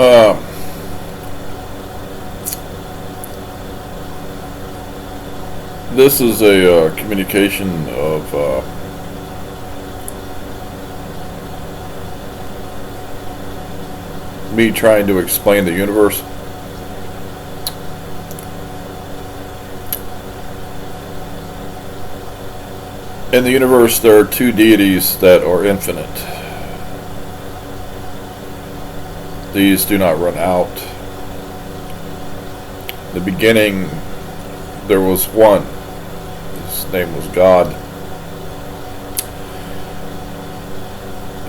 Um, this is a communication of me trying to explain the universe. In the universe, there are two deities that are infinite. These do not run out. In the beginning, there was one. His name was God.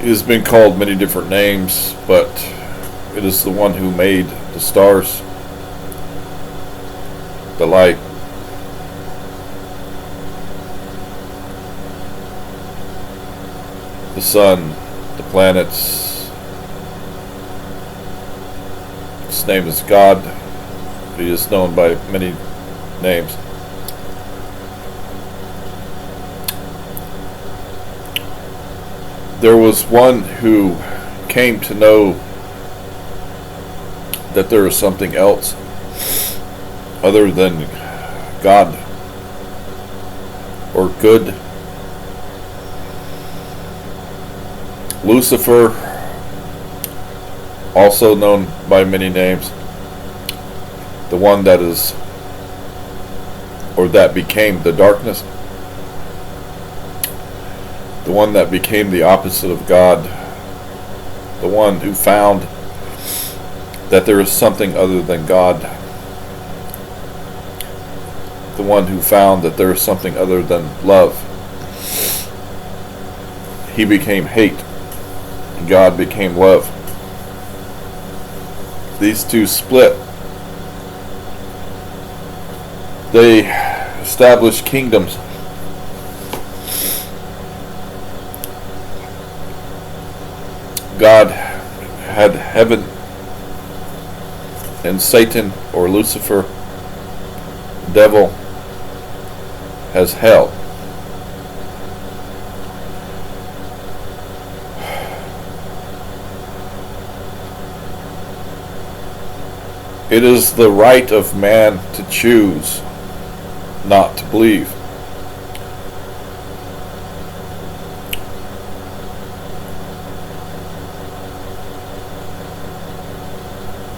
He has been called many different names, but it is the one who made the stars, the light, the sun, the planets. His name is God. He is known by many names. There was one who came to know that there is something else other than God or good. Lucifer, also known by many names, the one that is, or that became the darkness, the one that became the opposite of God, the one who found that there is something other than God, the one who found that there is something other than love. He became hate. God became love. These two split. They established kingdoms. God had heaven, and Satan, or Lucifer, devil, has hell. It is the right of man to choose not to believe.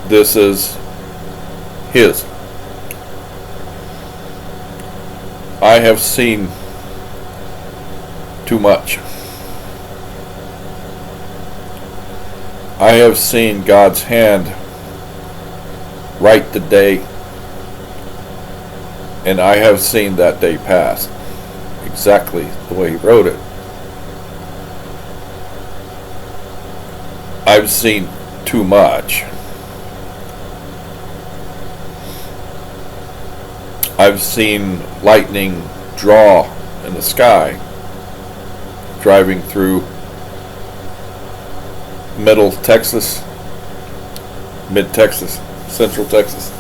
This is his. I have seen too much. I have seen God's hand write the day, and I have seen that day pass exactly the way he wrote it. I've seen too much. I've seen lightning draw in the sky, driving through middle Texas, mid Texas, Central Texas.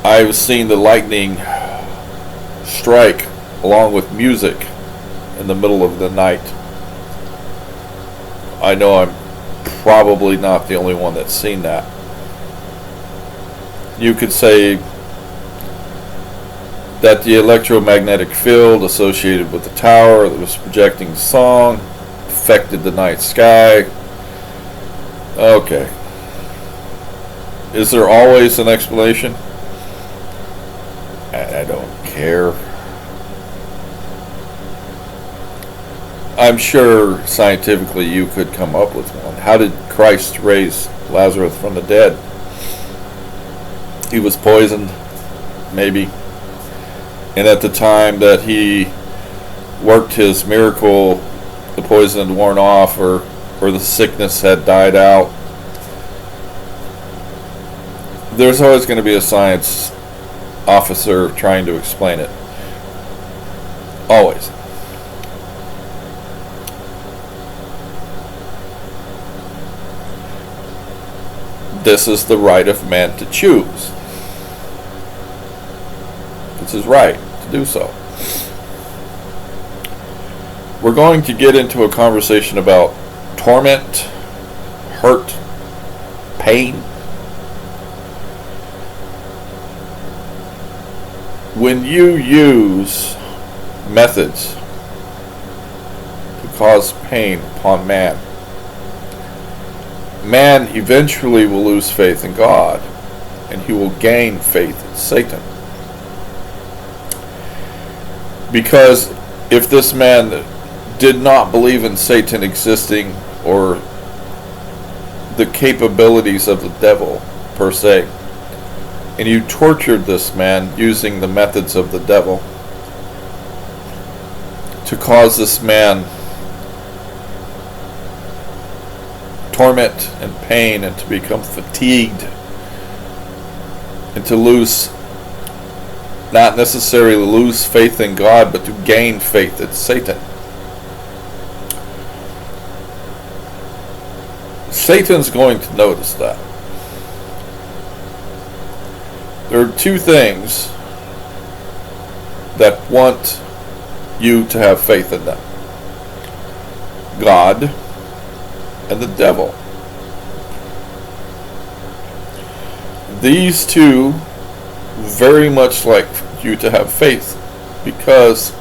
I've seen the lightning strike along with music in the middle of the night. I know I'm probably not the only one that's seen that. You could say that the electromagnetic field associated with the tower that was projecting the song affected the night sky. Okay. Is there always an explanation? I don't care. I'm sure scientifically you could come up with one. How did Christ raise Lazarus from the dead? He was poisoned, maybe. And at the time that he worked his miracle, the poison had worn off, or the sickness had died out. There's always going to be a science officer trying to explain it. Always. This is the right of man to choose. It's his right to do so. we're going to get into a conversation about torment, hurt, pain. When you use methods to cause pain upon man, man eventually will lose faith in God, and he will gain faith in Satan. Because if this man did not believe in Satan existing or the capabilities of the devil per se, and you tortured this man using the methods of the devil to cause this man torment and pain and to become fatigued and to lose, not necessarily lose faith in God, but to gain faith in Satan. Satan's going to notice that. There are two things that want you to have faith in them: God and the devil. These two very much like you to have faith, because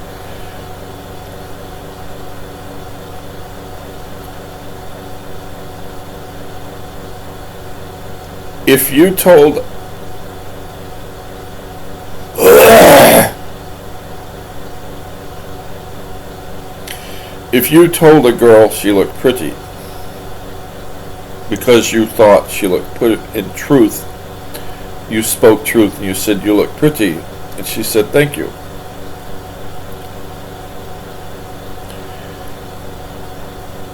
if you told a girl she looked pretty because you thought she looked pretty, in truth, you spoke truth and you said you look pretty, and she said thank you.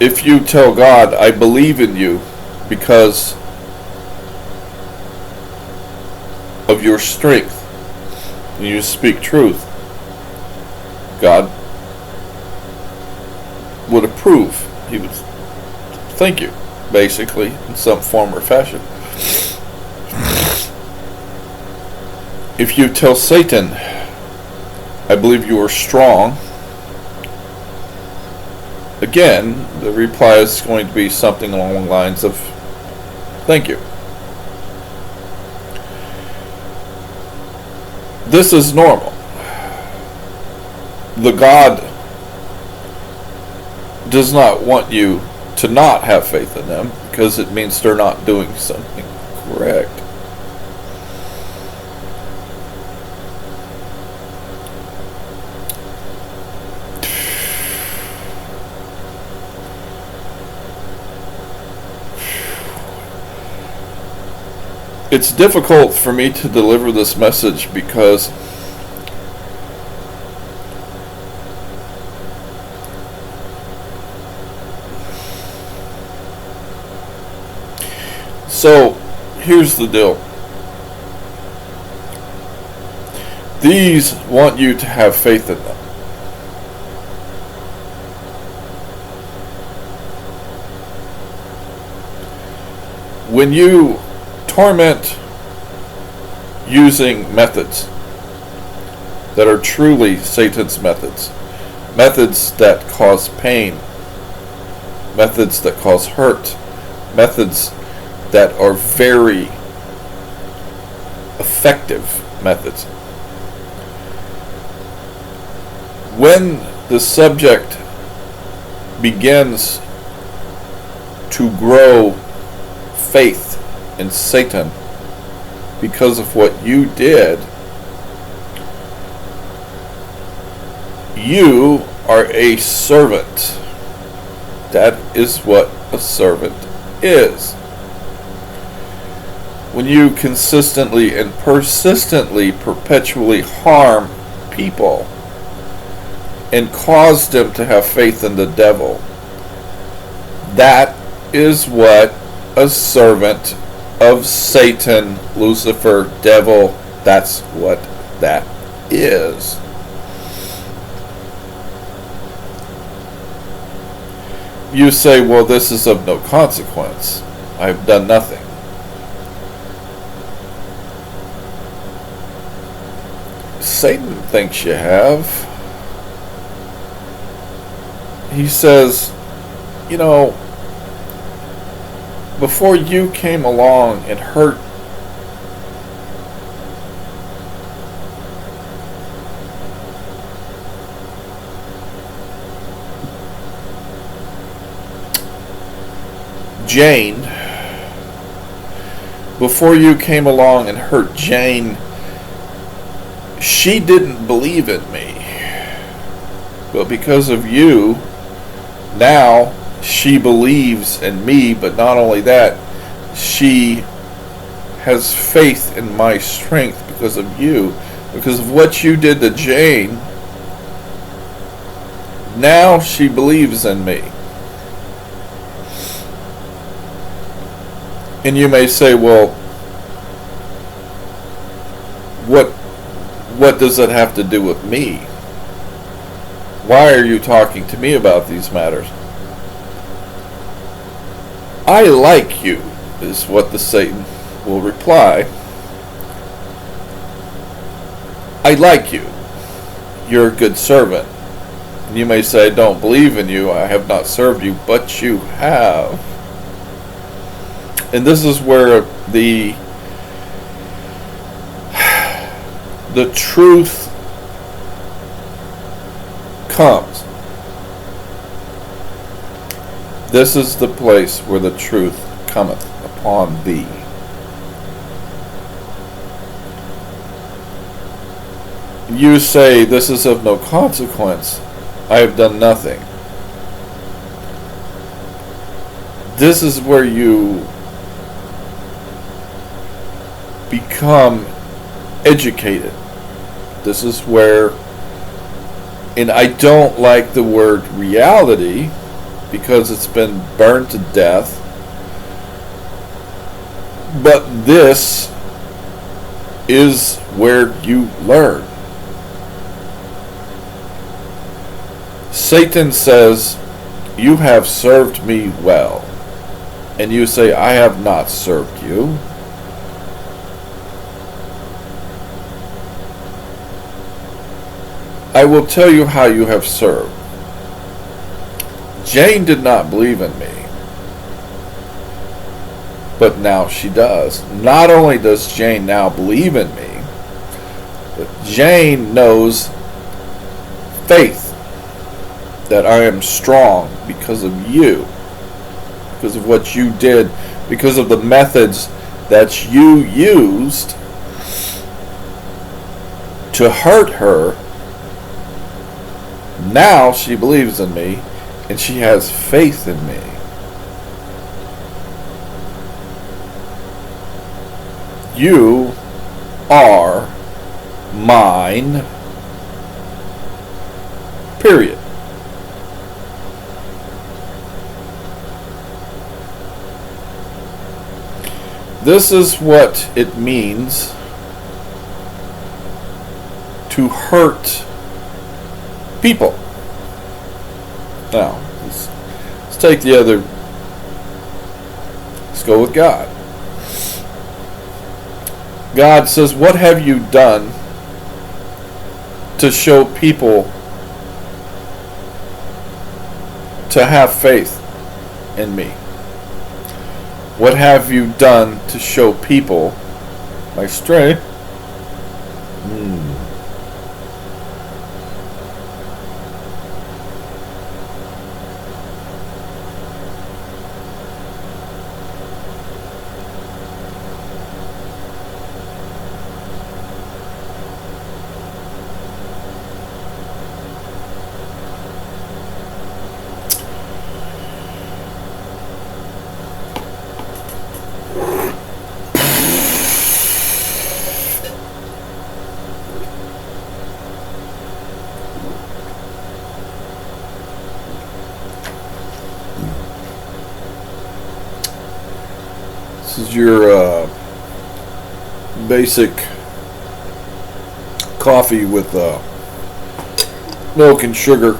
If you tell God, I believe in you because of your strength, and you speak truth, God would approve. He would thank you, basically, in some form or fashion. If you tell Satan, I believe you are strong, again, the reply is going to be something along the lines of thank you. This is normal. The God does not want you to not have faith in them, because it means they're not doing something correct. It's difficult for me to deliver this message because so here's the deal. These want you to have faith in them. When you torment using methods that are truly Satan's methods, methods that cause pain, methods that cause hurt, methods that are very effective methods. When the subject begins to grow faith in Satan because of what you did, you are a servant. That is what a servant is. When you consistently and persistently, perpetually harm people and cause them to have faith in the devil, that is what a servant of Satan, Lucifer, devil, that's what that is. You say, well, this is of no consequence. I've done nothing. Satan thinks you have. he says, you know, before you came along and hurt Jane, before you came along and hurt Jane, she didn't believe in me. But because of you, now she believes in me, but not only that, she has faith in my strength because of you. Because of what you did to Jane, now she believes in me. And you may say, well, what does that have to do with me? Why are you talking to me about these matters? I like you, is what the Satan will reply. I like you. You're a good servant. And you may say, I don't believe in you. I have not served you, but you have. And this is where the truth comes. This is the place where the truth cometh upon thee. You say, this is of no consequence. I have done nothing. This is where you become educated. This is where, and I don't like the word reality because it's been burned to death, but this is where you learn. Satan says, you have served me well. And you say, I have not served you. I will tell you how you have served. Jane did not believe in me, but now she does. Not only does Jane now believe in me, but Jane knows faith, that I am strong because of you, because of what you did, because of the methods that you used to hurt her. Now she believes in me, and she has faith in me. You are mine. Period. This is what it means to hurt people. Now, let's take the other. Let's go with God. God says, what have you done to show people to have faith in me? What have you done to show people my strength? This is your basic coffee with milk and sugar.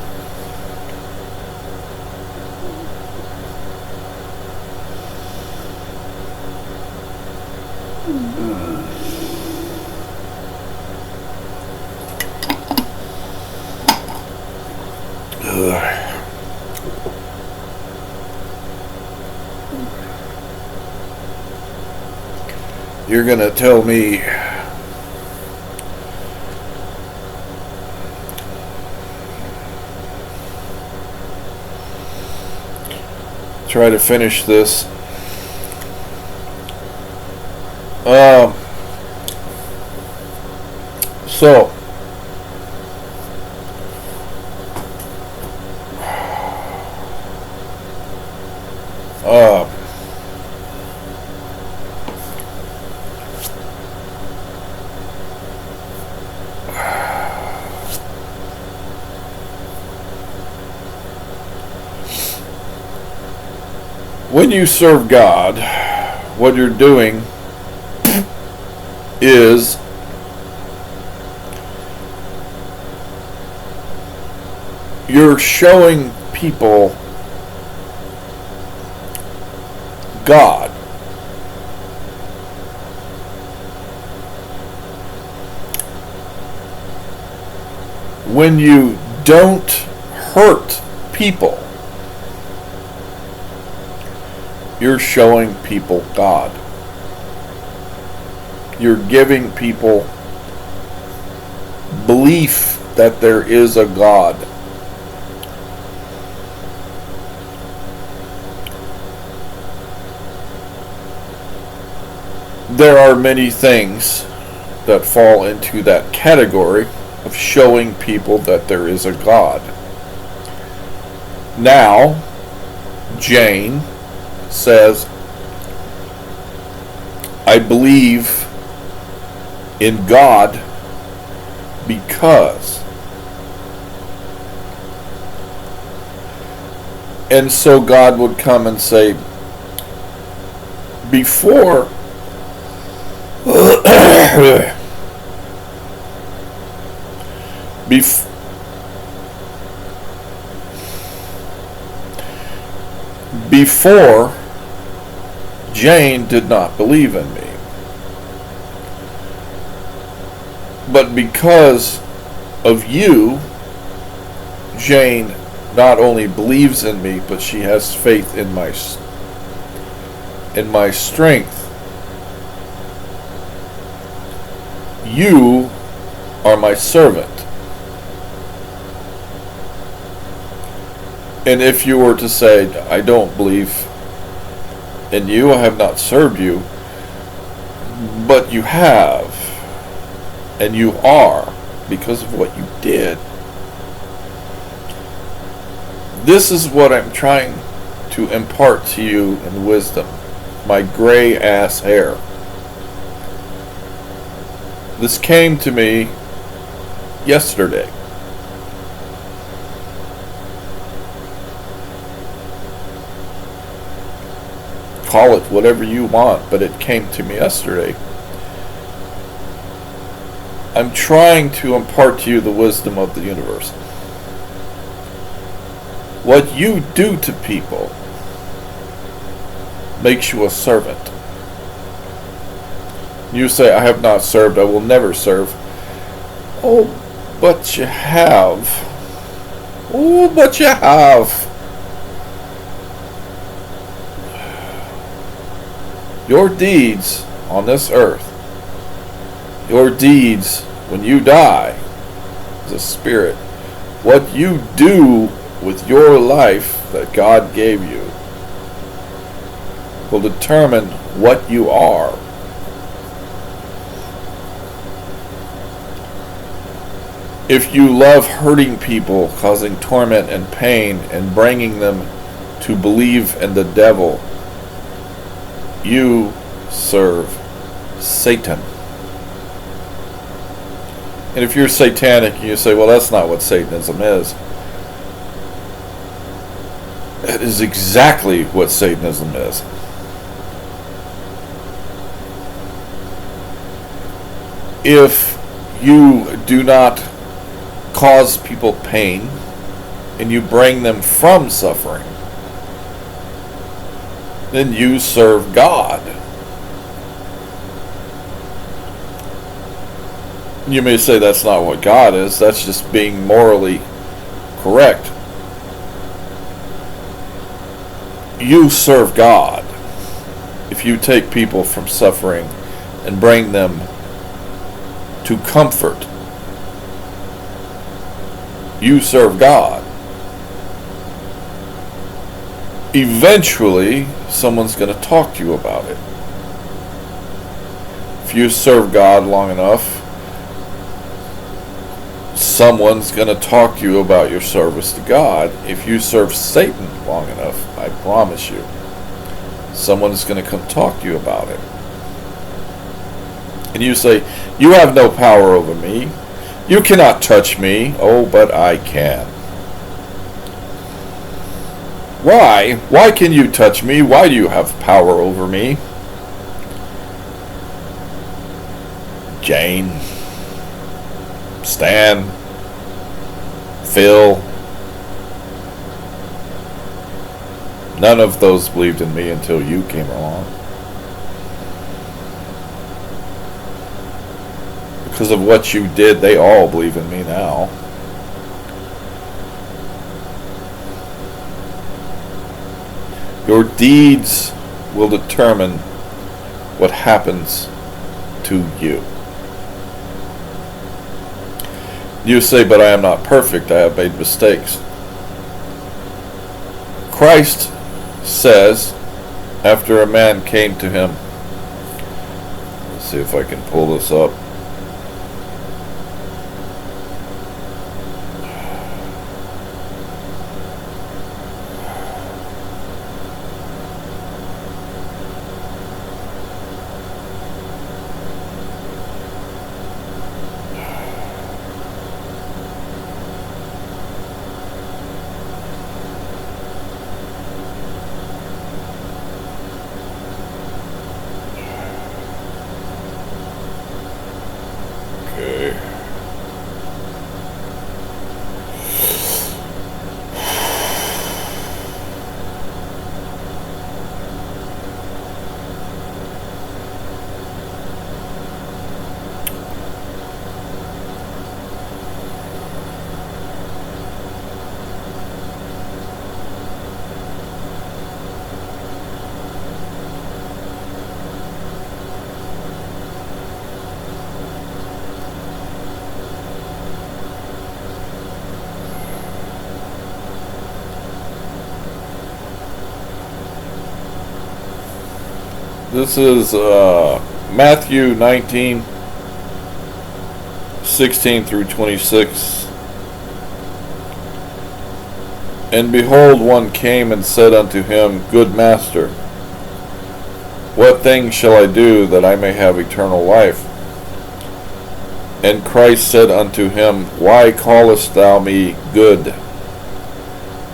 you're going to tell me try to finish this. So when you serve God, what you're doing is you're showing people God. When you don't hurt people, you're showing people God. You're giving people belief that there is a God. There are many things that fall into that category of showing people that there is a God. Now, Jane says, I believe in God because. And so God would come and say, before before Jane did not believe in me. But because of you, Jane not only believes in me, but she has faith in my strength. You are my servant. And if you were to say, I don't believe in you, I have not served you, but you have, and you are, because of what you did. This is what I'm trying to impart to you in wisdom. My gray ass hair. This came to me yesterday. Call it whatever you want, but it came to me yesterday. I'm trying to impart to you the wisdom of the universe. What you do to people makes you a servant. You say, I have not served, I will never serve. Oh, but you have. Oh, but you have. Your deeds on this earth, your deeds when you die as a spirit, what you do with your life that God gave you will determine what you are. If you love hurting people, causing torment and pain, and bringing them to believe in the devil, you serve Satan. And if you're satanic and you say, well, that's not what Satanism is, that is exactly what Satanism is. If you do not cause people pain and you bring them from suffering, then you serve God. You may say that's not what God is, that's just being morally correct. You serve God if you take people from suffering and bring them to comfort. You serve God. Eventually, someone's going to talk to you about it. If you serve God long enough, someone's going to talk to you about your service to God. If you serve Satan long enough, I promise you, someone's going to come talk to you about it. And you say, you have no power over me. You cannot touch me. Oh, but I can. Why? Why can you touch me? Why do you have power over me? Jane, Stan, Phil. None of those believed in me until you came along. Because of what you did, they all believe in me now. Your deeds will determine what happens to you. You say, but I am not perfect. I have made mistakes. Christ says, after a man came to him, let's see if I can pull this up. This is Matthew 19, 16 through 26. And behold, one came and said unto him, Good master, what things shall I do that I may have eternal life? And Christ said unto him, Why callest thou me good?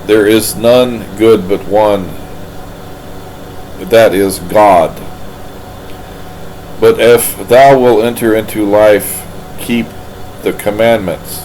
There is none good but one, that is God. But if thou wilt enter into life, keep the commandments.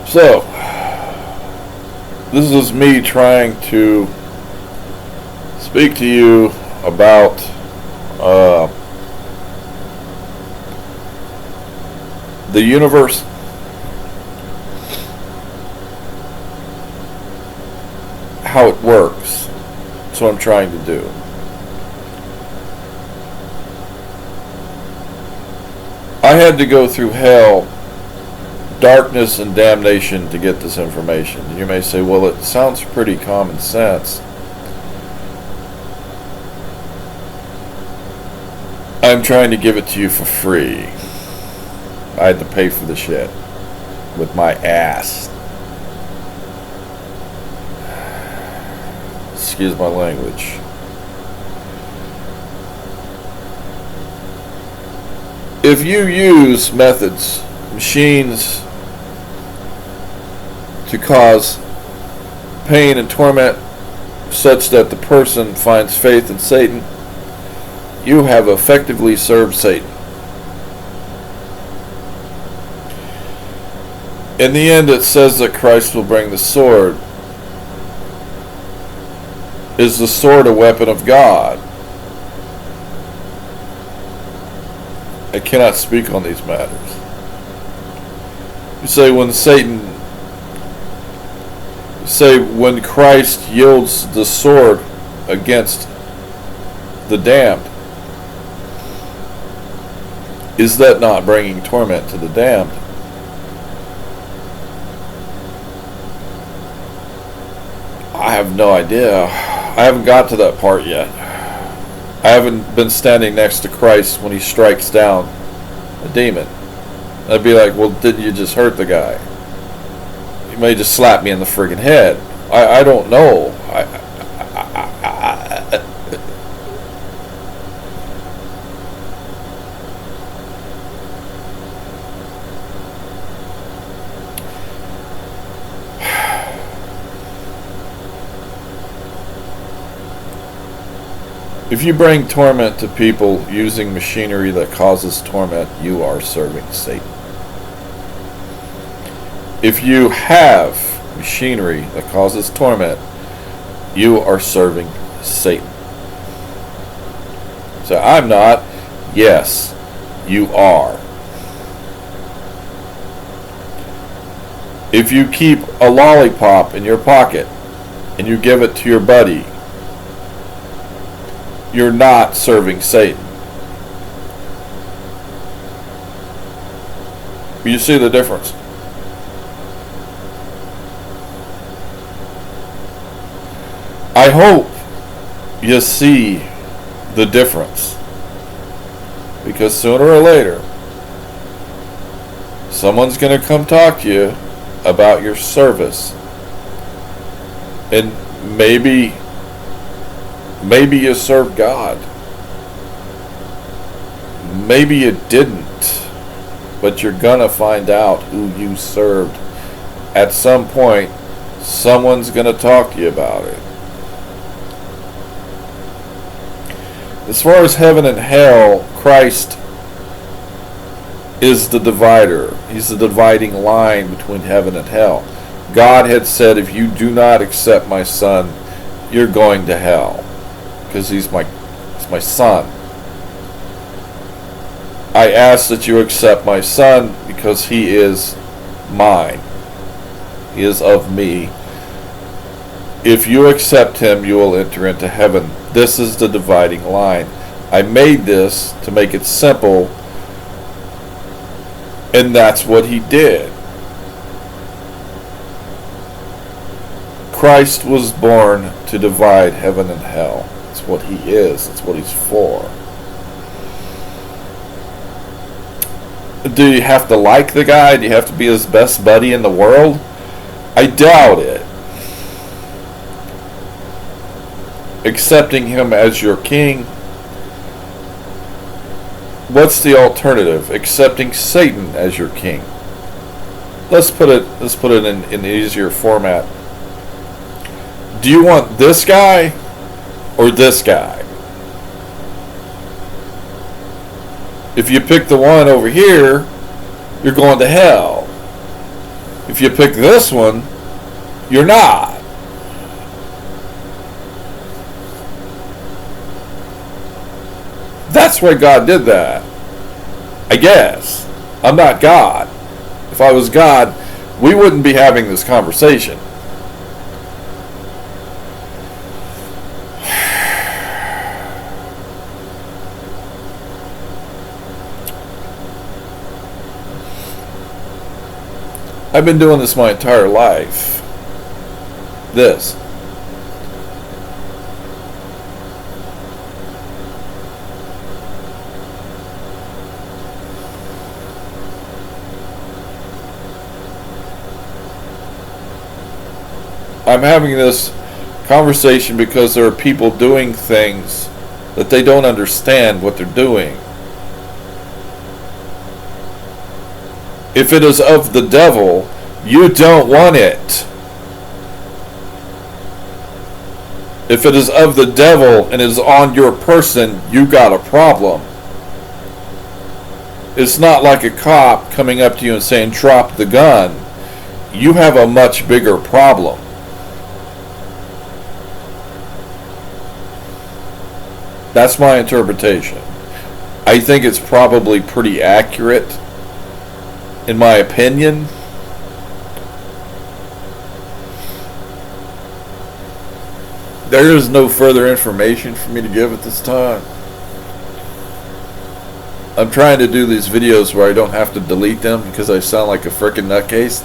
So, this is me trying to speak to you about the universe, how it works. That's what I'm trying to do. I had to go through hell, darkness, and damnation to get this information. You may say, well, it sounds pretty common sense. I'm trying to give it to you for free. I had to pay for the shit with my ass. Excuse my language. If you use methods, machines, to cause pain and torment such that the person finds faith in Satan, you have effectively served Satan. In the end, it says that Christ will bring the sword. Is the sword a weapon of God? I cannot speak on these matters. You say when Christ yields the sword against the damned, is that not bringing torment to the damned? I have no idea. I haven't got to that part yet. I haven't been standing next to Christ when he strikes down a demon. I'd be like, well, didn't you just hurt the guy? You may just slap me in the friggin' head. I don't know. If you bring torment to people using machinery that causes torment, you are serving Satan. If you have machinery that causes torment, you are serving Satan. So I'm not. Yes, you are. If you keep a lollipop in your pocket and you give it to your buddy, you're not serving Satan. You see the difference? I hope you see the difference. Because sooner or later, someone's going to come talk to you about your service. And maybe you served God. Maybe you didn't. But you're gonna find out who you served. At some point, someone's gonna talk to you about it. As far as heaven and hell, Christ is the divider. He's the dividing line between heaven and hell. God had said, if you do not accept my son, you're going to hell. Because he's my son. I ask that you accept my son because he is mine. He is of me. If you accept him, you will enter into heaven. This is the dividing line. I made this to make it simple, and that's what he did. Christ was born to divide heaven and hell. That's what he is. That's what he's for. Do you have to like the guy? Do you have to be his best buddy in the world? I doubt it. Accepting him as your king. What's the alternative? Accepting Satan as your king. Let's put it in an easier format. Do you want this guy or this guy? If you pick the one over here, you're going to hell. If you pick this one, you're not. That's why God did that. I guess. I'm not God. If I was God, we wouldn't be having this conversation. I've been doing this my entire life. This. I'm having this conversation because there are people doing things that they don't understand what they're doing. If it is of the devil, you don't want it. If it is of the devil and is on your person, you got a problem. It's not like a cop coming up to you and saying, drop the gun. You have a much bigger problem. That's my interpretation. I think it's probably pretty accurate, in my opinion. There is no further information for me to give at this time. I'm trying to do these videos where I don't have to delete them because I sound like a frickin' nutcase.